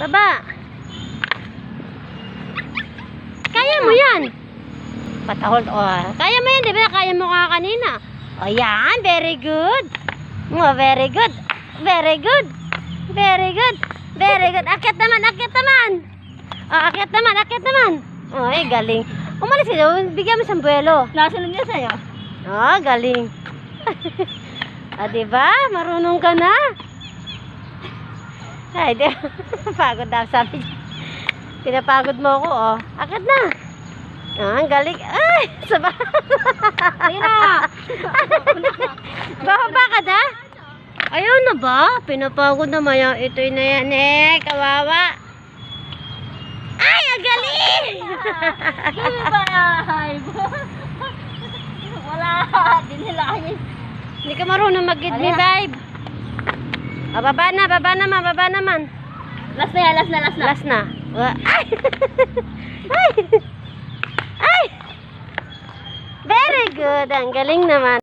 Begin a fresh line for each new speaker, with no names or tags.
Baba. Kaya mo yan. Patahol. Oh. Kaya mo yan, di ba? Kaya mo ka kanina. O yan, very good. Oh, very good. Very good. Very good. Very good. Akit naman, akit naman. Oh, akit naman, akit naman. Oh, ay, galing. Umalis ka doon, bigyan mo siyang buwelo.
Nasunod niya sa'yo.
Oh, galing. Ah, diba? Marunong ka na. Ay, di. Pagod daw, sabi niya. Pinapagod mo ako, oh. Akit na. Ah, ang galing. Ay, sabah.
Ayun na.
Bababa ka na? Ayaw na ba? Pinapagod naman yung ito'y na yan eh. Kawawa. Ay, ang galing!
Give me five. Wala. Dinilayan.
Hindi ka marunong mag-give me vibe. Ah, baba naman, baba naman.
Last na yan, last na, last na.
Last na. Ay! Ay! Ay! Very good. Ang galing naman.